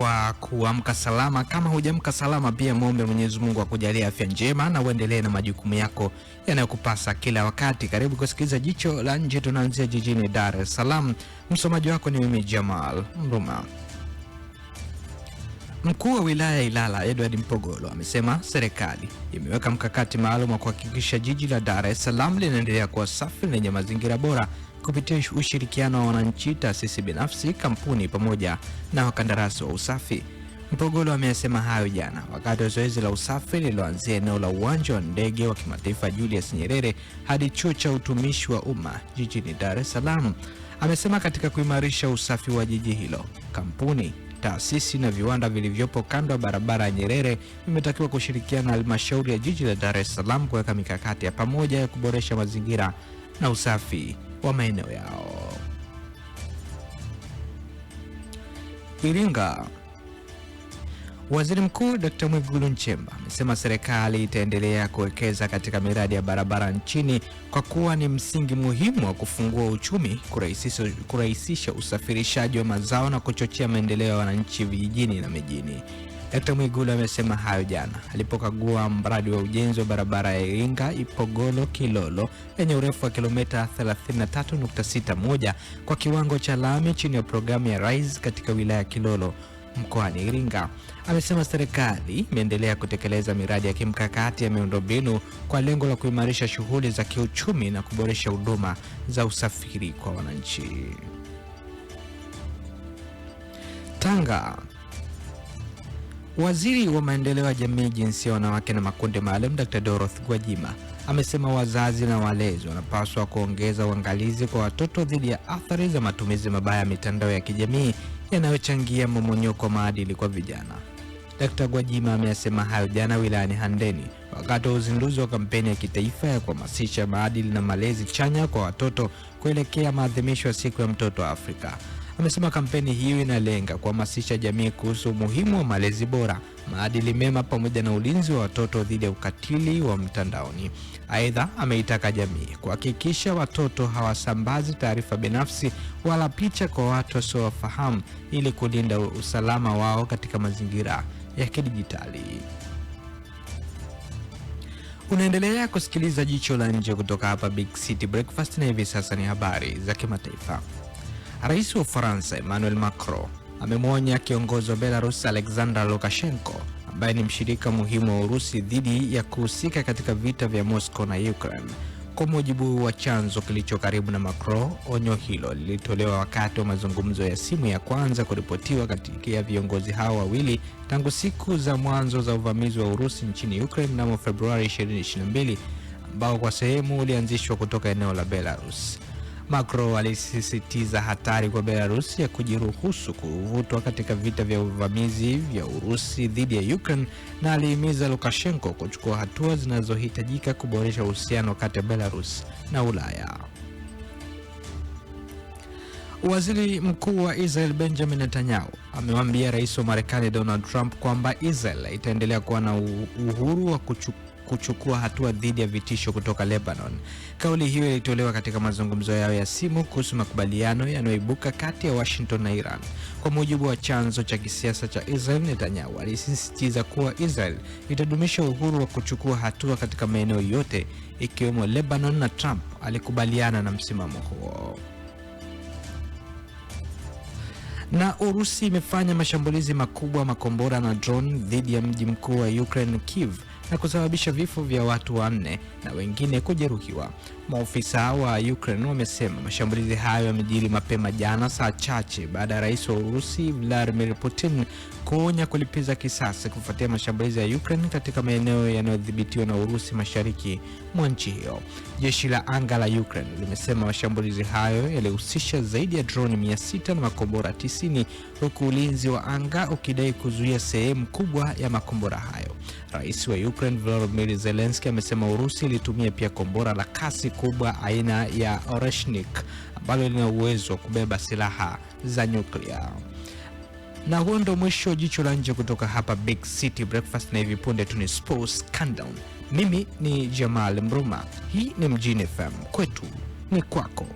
kwa kuamka salama. Kama hujamka salama, pia muombe Mwenyezi Mungu akujalie afya njema na uendelee na majukumu yako yanayokupasa kila wakati. Karibu kusikiliza Jicho la Nje, tunaanzia jijini Dar es Salaam. Msomaji wako ni mimi Jamal Mruma. Mkuu wa wilaya ya Ilala Edward Mpogolo amesema serikali imeweka mkakati maalum wa kuhakikisha jiji la Dar es Salaam linaendelea kuwa safi na lenye mazingira bora kupitia ushirikiano wa wananchi, taasisi binafsi, kampuni pamoja na wakandarasi wa usafi. Mpogolo amesema hayo jana wakati wa zoezi la usafi lililoanzia eneo la uwanja wa ndege wa kimataifa Julius Nyerere hadi chuo cha utumishi wa umma jijini Dar es Salaam. Amesema katika kuimarisha usafi wa jiji hilo, kampuni, taasisi na viwanda vilivyopo kando ya barabara ya Nyerere vimetakiwa kushirikiana na halmashauri ya jiji la Dar es Salaam kuweka mikakati ya pamoja ya kuboresha mazingira na usafi wa maeneo yao. Iringa. Waziri Mkuu Dr. Mwigulu Nchemba amesema serikali itaendelea kuwekeza katika miradi ya barabara nchini kwa kuwa ni msingi muhimu wa kufungua uchumi, kurahisisha usafirishaji wa mazao na kuchochea maendeleo ya wananchi vijijini na mijini. Dr. Mwigulu amesema hayo jana alipokagua mradi wa ujenzi wa barabara ya Iringa Ipogolo Kilolo yenye urefu wa kilomita 33.61 kwa kiwango cha lami chini ya programu ya RISE katika wilaya ya Kilolo mkoani Iringa. Amesema serikali imeendelea kutekeleza miradi ya kimkakati ya miundombinu kwa lengo la kuimarisha shughuli za kiuchumi na kuboresha huduma za usafiri kwa wananchi. Tanga. Waziri wa maendeleo ya jamii, jinsia, wanawake na makundi maalum Dr. Dorothy Gwajima amesema wazazi na walezi wanapaswa kuongeza uangalizi kwa watoto dhidi ya athari za matumizi mabaya ya mitandao ya kijamii yanayochangia mmomonyoko wa maadili kwa vijana. Dr. Gwajima amesema hayo jana wilayani Handeni wakati wa uzinduzi wa kampeni ya kitaifa ya kuhamasisha maadili na malezi chanya kwa watoto kuelekea maadhimisho ya siku ya mtoto wa Afrika. Amesema kampeni hiyo inalenga kuhamasisha jamii kuhusu umuhimu wa malezi bora, maadili mema pamoja na ulinzi wa watoto dhidi ya ukatili wa mtandaoni. Aidha, ameitaka jamii kuhakikisha watoto hawasambazi taarifa binafsi wala picha kwa watu wasiowafahamu ili kulinda usalama wao katika mazingira ya kidijitali. Unaendelea kusikiliza Jicho la Nje kutoka hapa Big City Breakfast, na hivi sasa ni habari za kimataifa. Rais wa Ufaransa Emmanuel Macron amemwonya kiongozi wa Belarus Alexander Lukashenko ambaye ni mshirika muhimu wa Urusi dhidi ya kuhusika katika vita vya Moscow na Ukraine. Kwa mujibu wa chanzo kilicho karibu na Macron, onyo hilo lilitolewa wakati wa mazungumzo ya simu ya kwanza kuripotiwa kati ya viongozi hao wawili tangu siku za mwanzo za uvamizi wa Urusi nchini Ukraine mnamo Februari 2022, ambao kwa sehemu ulianzishwa kutoka eneo la Belarus. Macron alisisitiza hatari kwa Belarus ya kujiruhusu kuvutwa katika vita vya uvamizi vya Urusi dhidi ya Ukraine na alihimiza Lukashenko kuchukua hatua zinazohitajika kuboresha uhusiano kati ya Belarus na Ulaya. Waziri Mkuu wa Israel Benjamin Netanyahu amemwambia Rais wa Marekani Donald Trump kwamba Israel itaendelea kuwa na uhuru wa kuchukua hatua dhidi ya vitisho kutoka Lebanon. Kauli hiyo ilitolewa katika mazungumzo yao ya simu kuhusu makubaliano yanayoibuka kati ya Washington na Iran. Kwa mujibu wa chanzo cha kisiasa cha Israel, Netanyahu alisisitiza kuwa Israel itadumisha uhuru wa kuchukua hatua katika maeneo yote ikiwemo Lebanon, na Trump alikubaliana na msimamo huo. Na Urusi imefanya mashambulizi makubwa makombora na drone dhidi ya mji mkuu wa Ukraine Kiev na kusababisha vifo vya watu 4 na wengine kujeruhiwa. Maofisa wa Ukraine wamesema mashambulizi hayo yamejiri mapema jana, saa chache baada ya rais wa Urusi Vladimir Putin kuonya kulipiza kisasi kufuatia mashambulizi ya Ukraine katika maeneo yanayodhibitiwa na Urusi mashariki mwa nchi hiyo. Jeshi la anga la Ukraine limesema mashambulizi hayo yalihusisha zaidi ya drone 600 na makombora 90, huku ulinzi wa anga ukidai kuzuia sehemu kubwa ya makombora hayo. Rais wa Ukraine Volodymyr Zelensky amesema Urusi ilitumia pia kombora la kasi kubwa aina ya Oreshnik ambalo lina uwezo wa kubeba silaha za nyuklia. Na huo ndo mwisho Jicho la Nje kutoka hapa Big City Breakfast, na hivi punde tu ni Sports Countdown. Mimi ni Jamal Mruma. Hii ni Mjini FM, kwetu ni kwako.